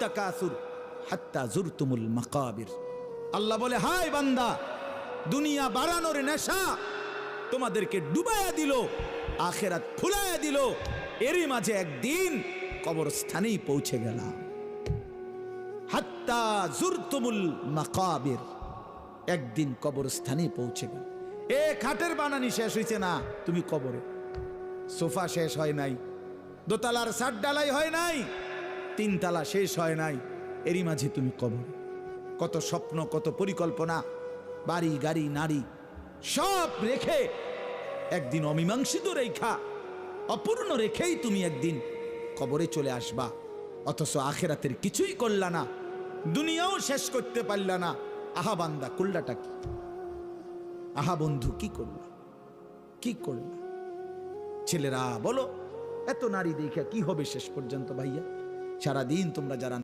তাকাসুর হাত্তা জুরতুমুল মাকাবির। আল্লাহ বলে, হায় বান্দা, দুনিয়া বাড়ানোর নেশা তোমাদেরকে ডুবাইয়া দিল, আখেরাত ফুলাইয়া দিল, এরই মাঝে একদিন কবরস্থানেই পৌঁছে গেলাম। হাত্তা জুরতুমুল মাকাবির, একদিন কবরস্থানেই পৌঁছে গেল। এ খাটের বানানি শেষ হয়েছে না, তুমি কবরে। সোফা শেষ হয় নাই, দোতলার ছাদ ডালাই হয় নাই, তিনতলা শেষ হয় নাই, এরই মাঝে তুমি কবরে। কত স্বপ্ন, কত পরিকল্পনা, বাড়ি গাড়ি নারী সব রেখে একদিন অমীমাংসিত রেখা, অপূর্ণ রেখেই তুমি একদিন কবরে চলে আসবা। অথচ আখেরাতের কিছুই করলা না, দুনিয়াও শেষ করতে পারলা না। আহা বান্দা, করলাটা কি? আহা বন্ধু, কি করলা, কি করলা? ছেলেরা বলো, এত নারী দেখা কি হবে শেষ পর্যন্ত? ভাইয়া, সারাদিন তোমরা যারা